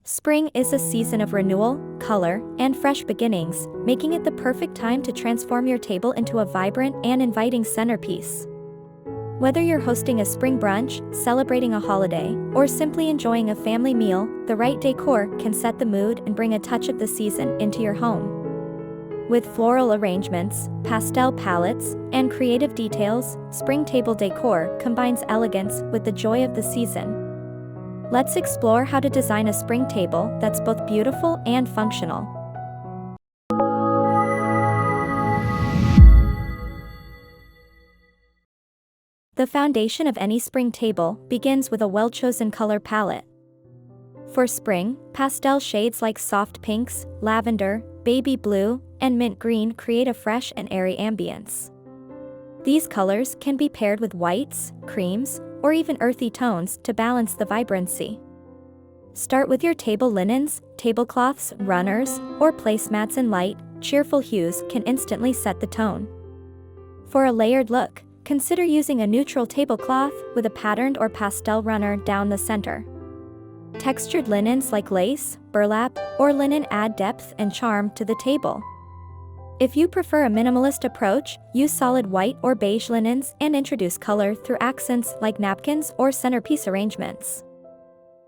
Spring is a season of renewal, color, and fresh beginnings, making it the perfect time to transform your table into a vibrant and inviting centerpiece. Whether you're hosting a spring brunch, celebrating a holiday, or simply enjoying a family meal, the right decor can set the mood and bring a touch of the season into your home. With floral arrangements, pastel palettes, and creative details, spring table decor combines elegance with the joy of the season. Let's explore how to design a spring table that's both beautiful and functional. The foundation of any spring table begins with a well-chosen color palette. For spring, pastel shades like soft pinks, lavender, baby blue, and mint green create a fresh and airy ambience. These colors can be paired with whites, creams, or even earthy tones to balance the vibrancy. Start with your table linens, tablecloths, runners, or placemats in light, cheerful hues can instantly set the tone. For a layered look, consider using a neutral tablecloth with a patterned or pastel runner down the center. Textured linens like lace, burlap, or linen add depth and charm to the table. If you prefer a minimalist approach, use solid white or beige linens and introduce color through accents like napkins or centerpiece arrangements.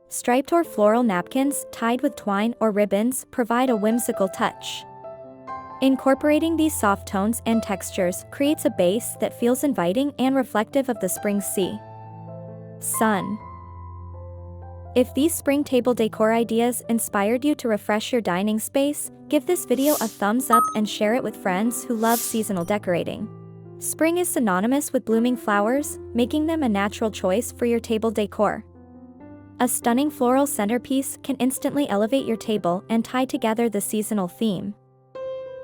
Striped or floral napkins tied with twine or ribbons provide a whimsical touch. Incorporating these soft tones and textures creates a base that feels inviting and reflective of the spring sun. If these spring table decor ideas inspired you to refresh your dining space, give this video a thumbs up and share it with friends who love seasonal decorating. Spring is synonymous with blooming flowers, making them a natural choice for your table decor. A stunning floral centerpiece can instantly elevate your table and tie together the seasonal theme.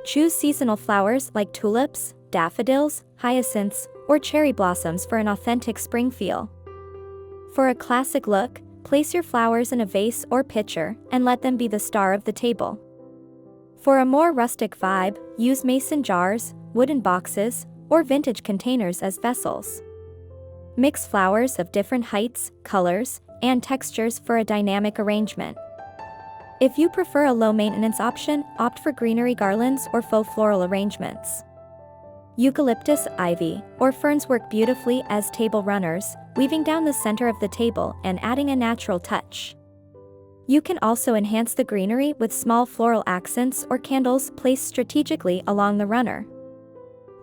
Choose seasonal flowers like tulips, daffodils, hyacinths, or cherry blossoms for an authentic spring feel. For a classic look, place your flowers in a vase or pitcher and let them be the star of the table. For a more rustic vibe, use mason jars, wooden boxes, or vintage containers as vessels. Mix flowers of different heights, colors, and textures for a dynamic arrangement. If you prefer a low-maintenance option, opt for greenery garlands or faux floral arrangements. Eucalyptus, ivy, or ferns work beautifully as table runners, weaving down the center of the table and adding a natural touch. You can also enhance the greenery with small floral accents or candles placed strategically along the runner.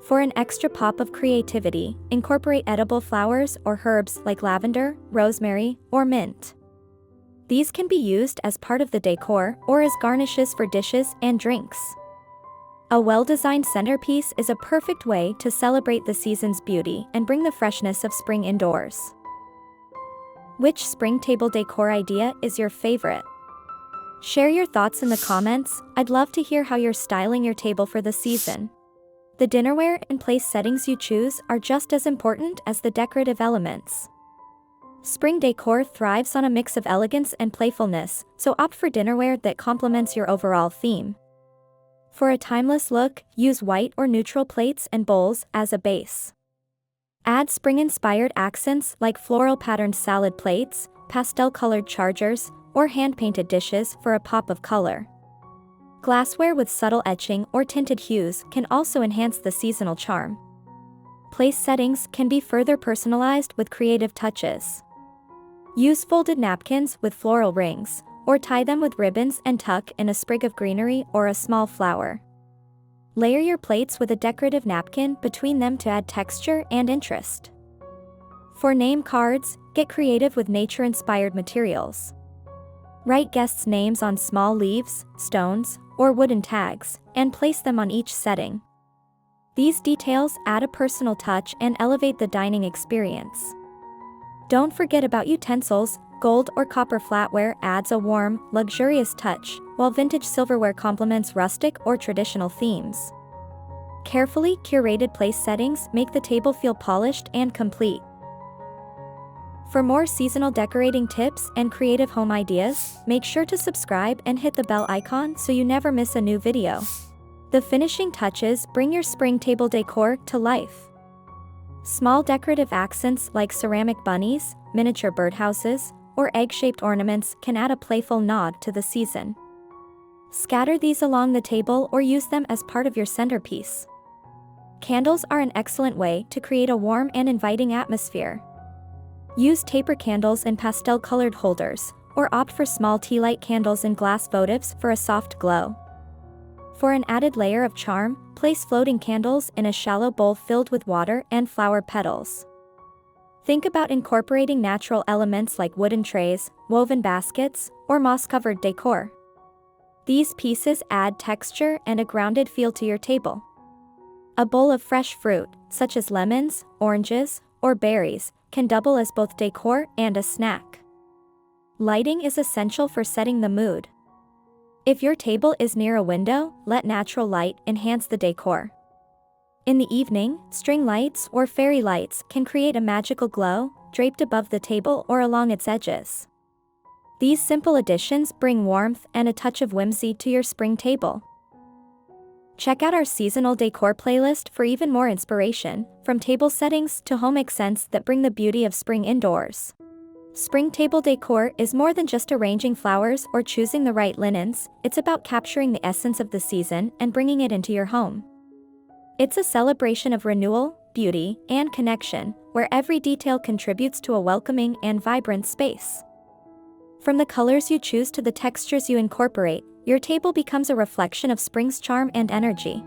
For an extra pop of creativity, incorporate edible flowers or herbs like lavender, rosemary, or mint. These can be used as part of the decor or as garnishes for dishes and drinks. A well-designed centerpiece is a perfect way to celebrate the season's beauty and bring the freshness of spring indoors. Which spring table decor idea is your favorite? Share your thoughts in the comments. I'd love to hear how you're styling your table for the season. The dinnerware and place settings you choose are just as important as the decorative elements. Spring decor thrives on a mix of elegance and playfulness, so opt for dinnerware that complements your overall theme. For a timeless look, use white or neutral plates and bowls as a base. Add spring-inspired accents like floral-patterned salad plates, pastel-colored chargers, or hand-painted dishes for a pop of color. Glassware with subtle etching or tinted hues can also enhance the seasonal charm. Place settings can be further personalized with creative touches. Use folded napkins with floral rings, or tie them with ribbons and tuck in a sprig of greenery or a small flower. Layer your plates with a decorative napkin between them to add texture and interest. For name cards, get creative with nature-inspired materials. Write guests' names on small leaves, stones, or wooden tags, and place them on each setting. These details add a personal touch and elevate the dining experience. Don't forget about utensils. Gold or copper flatware adds a warm, luxurious touch, while vintage silverware complements rustic or traditional themes. Carefully curated place settings make the table feel polished and complete. For more seasonal decorating tips and creative home ideas, make sure to subscribe and hit the bell icon so you never miss a new video. The finishing touches bring your spring table decor to life. Small decorative accents like ceramic bunnies, miniature birdhouses, or egg-shaped ornaments can add a playful nod to the season. Scatter these along the table or use them as part of your centerpiece. Candles are an excellent way to create a warm and inviting atmosphere. Use taper candles in pastel-colored holders, or opt for small tea light candles in glass votives for a soft glow. For an added layer of charm, place floating candles in a shallow bowl filled with water and flower petals. Think about incorporating natural elements like wooden trays, woven baskets, or moss-covered decor. These pieces add texture and a grounded feel to your table. A bowl of fresh fruit, such as lemons, oranges, or berries, can double as both decor and a snack. Lighting is essential for setting the mood. If your table is near a window, let natural light enhance the decor. In the evening, string lights or fairy lights can create a magical glow, draped above the table or along its edges. These simple additions bring warmth and a touch of whimsy to your spring table. Check out our seasonal decor playlist for even more inspiration, from table settings to home accents that bring the beauty of spring indoors. Spring table decor is more than just arranging flowers or choosing the right linens, it's about capturing the essence of the season and bringing it into your home. It's a celebration of renewal, beauty, and connection, where every detail contributes to a welcoming and vibrant space. From the colors you choose to the textures you incorporate, your table becomes a reflection of spring's charm and energy.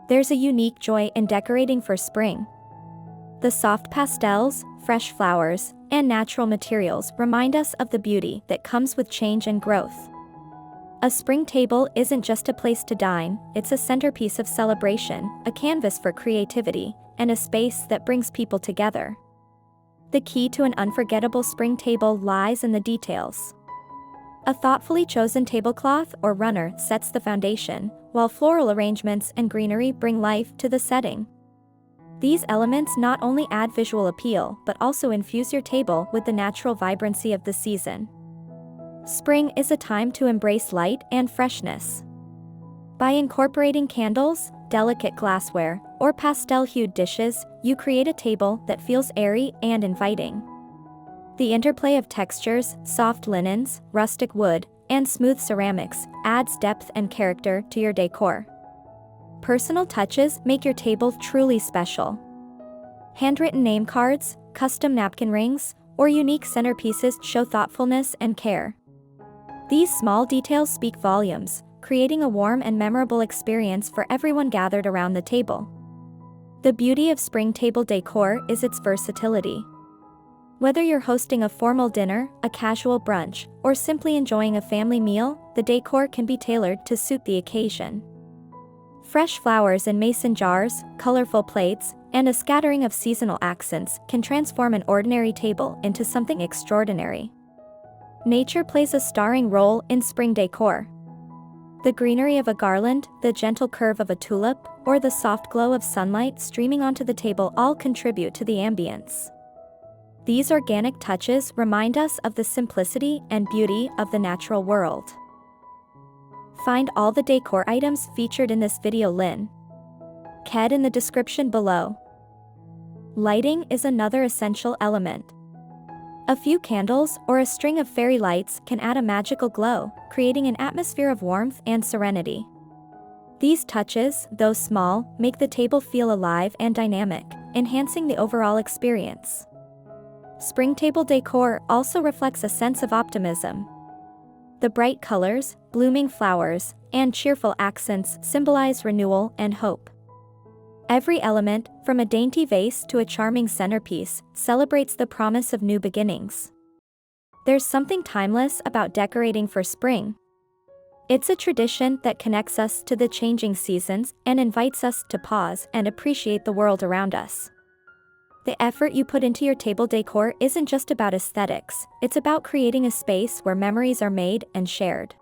There's a unique joy in decorating for spring. The soft pastels, fresh flowers, and natural materials remind us of the beauty that comes with change and growth. A spring table isn't just a place to dine, it's a centerpiece of celebration, a canvas for creativity, and a space that brings people together. The key to an unforgettable spring table lies in the details. A thoughtfully chosen tablecloth or runner sets the foundation, while floral arrangements and greenery bring life to the setting. These elements not only add visual appeal but also infuse your table with the natural vibrancy of the season. Spring is a time to embrace light and freshness. By incorporating candles, delicate glassware, or pastel-hued dishes, you create a table that feels airy and inviting. The interplay of textures, soft linens, rustic wood, and smooth ceramics adds depth and character to your decor. Personal touches make your table truly special. Handwritten name cards, custom napkin rings, or unique centerpieces show thoughtfulness and care. These small details speak volumes, creating a warm and memorable experience for everyone gathered around the table. The beauty of spring table decor is its versatility. Whether you're hosting a formal dinner, a casual brunch, or simply enjoying a family meal, the decor can be tailored to suit the occasion. Fresh flowers in mason jars, colorful plates, and a scattering of seasonal accents can transform an ordinary table into something extraordinary. Nature plays a starring role in spring decor. The greenery of a garland, the gentle curve of a tulip, or the soft glow of sunlight streaming onto the table all contribute to the ambience. These organic touches remind us of the simplicity and beauty of the natural world. Find all the decor items featured in this video linked in the description below. Lighting is another essential element. A few candles or a string of fairy lights can add a magical glow, creating an atmosphere of warmth and serenity. These touches, though small, make the table feel alive and dynamic, enhancing the overall experience. Spring table decor also reflects a sense of optimism. The bright colors, blooming flowers, and cheerful accents symbolize renewal and hope. Every element, from a dainty vase to a charming centerpiece, celebrates the promise of new beginnings. There's something timeless about decorating for spring. It's a tradition that connects us to the changing seasons and invites us to pause and appreciate the world around us. The effort you put into your table decor isn't just about aesthetics, it's about creating a space where memories are made and shared.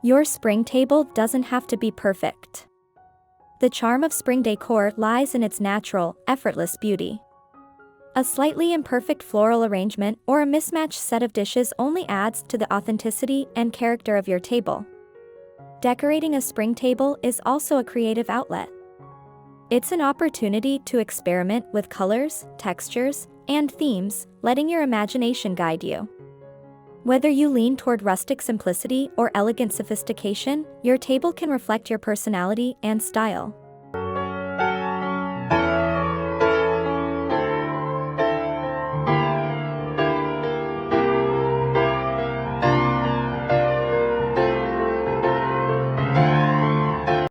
Your spring table doesn't have to be perfect. The charm of spring decor lies in its natural, effortless beauty. A slightly imperfect floral arrangement or a mismatched set of dishes only adds to the authenticity and character of your table. Decorating a spring table is also a creative outlet. It's an opportunity to experiment with colors, textures, and themes, letting your imagination guide you. Whether you lean toward rustic simplicity or elegant sophistication, your table can reflect your personality and style.